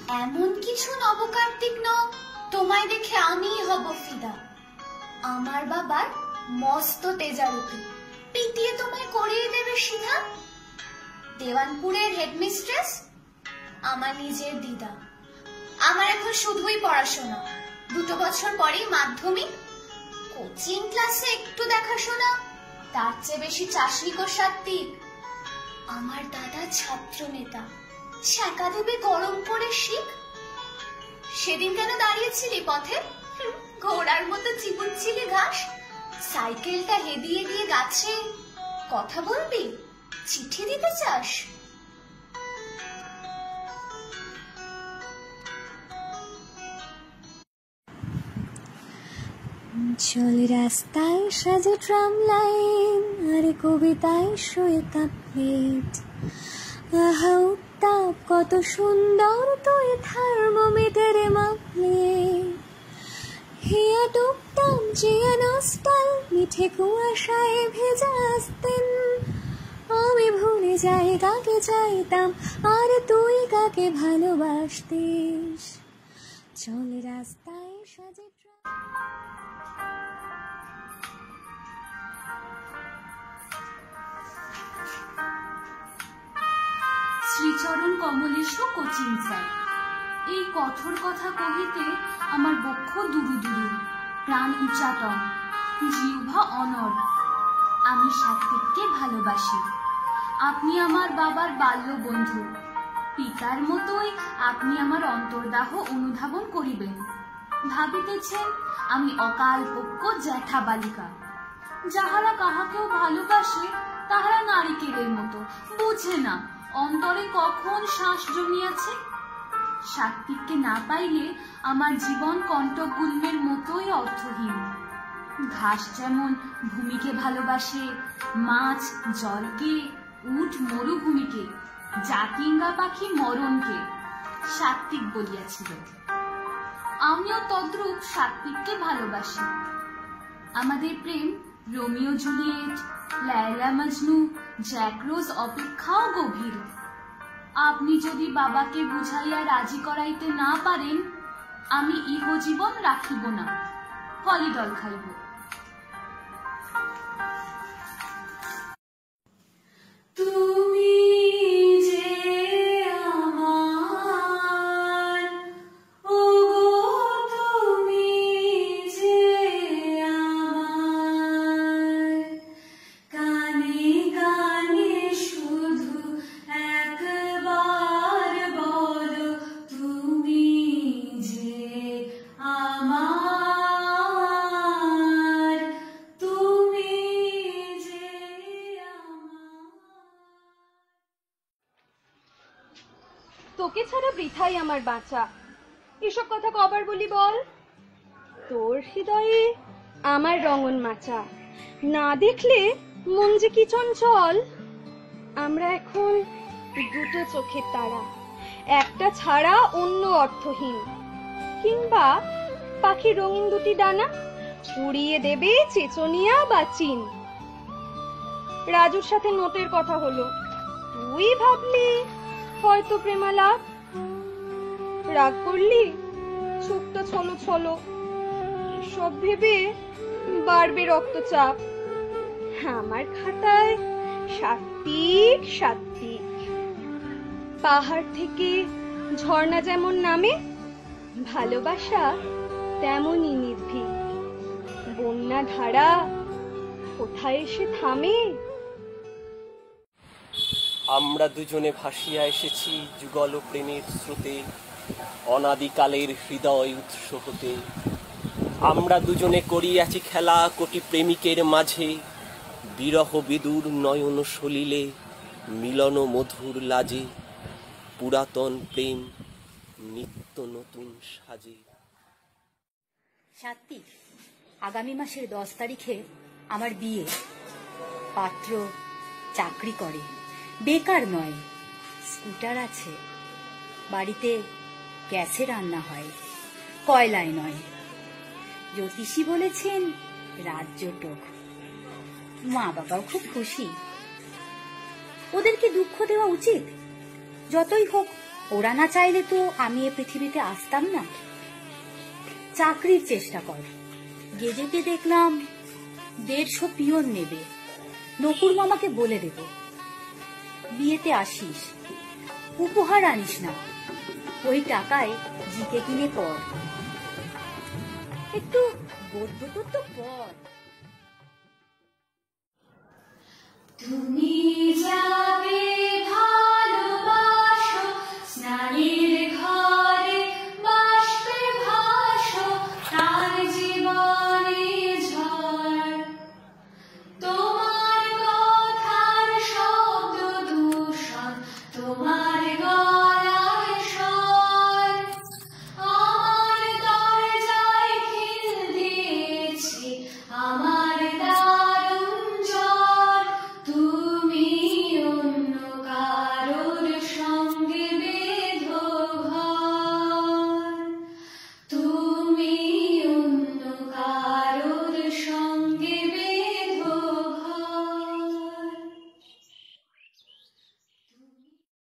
এমন কিছু নবকার্তিক নও, তোমায় দেখে আমিই হব ফিদা। আমার বাবার মস্ত তেজারতি, পিটিয়ে তোমায় করিয়ে দেবে সিধা। দেওয়ানপুরের হেডমিস্ট্রেস আমার নিজের দিদা। আমার এখন শুধুই পড়াশোনা, 2 বছর পরেই মাধ্যমিক। কোচিং ক্লাসে একটু দেখাশোনা, তার চেয়ে বেশি চাষনিক ও সাত্ত্বিক। আমার দাদা ছাত্র নেতা, ছ্যাঁকা দেবে গরম করে শিখ। সেদিন কেন দাঁড়িয়েছিলি পথে, ঘোড়ার মতো চিবুচ্ছিলি ঘাস? সাইকেলটা হেদিয়ে দিয়ে গাছে, কথা বলবি, চিঠি দিতে চাস? চল রাস্তায় সাজে ট্রাম লাইন, আরে কবিতায় শোয়ে কাপ প্লেট। আহা উত্তাপ কত সুন্দর তুই থার্মোমিটারে মাপলে। হিয়া টুকটাম জিয়া নস্টাল, মিঠে কুয়াশায় ভেজা আসতেন। আমি ভুলে যাই কাকে চাইতাম, আর তুই কাকে ভালোবাসতিস। চল রাস্তায় সাজে শ্রীচরণ কমলেশ কোচিং স্যার। এই কঠোর কথা কহিতে আমার বক্ষ দুরু দুরু, প্রাণ উচ্চাটন, জিহ্বা অনর। আমি সাত্ত্বিককে ভালোবাসি। আপনি আমার বাবার বাল্য বন্ধু, পিতার মতোই আপনি আমার অন্তর্দাহ অনুধাবন করিবেন। ভাবিতেছেন আমি অকালপক্ষ জ্যাঠা বালিকা। যাহারা কাহাকেও ভালোবাসে তাহারা নারিকেলের মতো, বুঝে না অন্তরে কখন শ্বাস জমিয়াছে। সাত্ত্বিককে না পাইলে আমার জীবন কণ্টকগুল্মের মতোই অর্থহীন। ঘাস যেমন ভূমিকে ভালোবাসে, মাছ জলকে, উট মরুভূমিকে, জাতিঙ্গা পাখি মরণকে, সাত্ত্বিক বলিয়াছিল। আমিও তদ্রূপ সাত্ত্বিককে ভালোবাসি। আমাদের প্রেম Romeo Juliet, Laila Majnu, Jack Rose অপেক্ষাও গভীর। আপনি যদি বাবাকে বুঝাইয়া রাজি করাইতে না পারেন, আমি ইহজীবন রাখিব না, কলিডল খাইব। তুমি যে আমার, ওগো তুমি যে আমার, কানে কানে শুধু একবার বলো তুমি যে আমার, তুমি যে আমার। তোকে ছাড়া বৃথাই আমার বাঁচা। এসব কথা কবার বলি বল? তোর হৃদয়ে আমার রঙন মাচা, না দেখলে মন যে কি চঞ্চল। আমরা এখন দুটো চোখের তারা, একটা ছাড়া অন্য অর্থহীন। কিংবা পাখির রঙিন দুটি ডানা, উড়িয়ে দেবে চেচনিয়া বা চীন। রাজুর সাথে নোটের কথা হলো, তুই ভাবলি হয়তো প্রেমালাপ। রাগ করলি, চোখটা ছলো ছলো, সব ভেবে বাড়বে রক্তচাপ। আমার খাতায় সাত্ত্বিক সাত্ত্বিক। পাহাড় থেকে ঝর্ণা যেমন নামে, ভালোবাসা তেমনই নির্ভীক। বন্যা ধারা কোথায় এসে থামে। আমরা দুজনে ভাসিয়া এসেছি যুগল প্রেমের স্রোতে, অনাদিকালের হৃদয় উৎস হতে। আমরা দুজনে করিয়াছি খেলা কোটি প্রেমিকের মাঝে, বিরহ বিদুর নয়ন সলিলে, মিলন মধুর লাজে। পুরাতন প্রেম নিত্য নতুন সাজে। সাত্ত্বিক, আগামী মাসের 10 তারিখে আমার বিয়ে। পাত্র চাকরি করে, বেকার নয়, স্কুটার আছে, বাড়িতে গ্যাসে রান্না হয়, কয়লায় নয়। জ্যোতিষী বলেছেন রাজ্যটক। মা বাবাও খুব খুশি। ওদেরকে দুঃখ দেওয়া উচিত? যতই হোক ওরা না চাইলে তো আমি এ পৃথিবীতে আসতাম না। চাকরির চেষ্টা কর। গেজেটে দেখলাম 150 পিয়ন নেবে। নকুর মামাকে বলে দেব। বিয়েতে আসিস, উপহার আনিস না, ওই টাকায় জিকে কিনে পড়, একটু গদ্য তো পড়। তুমি যা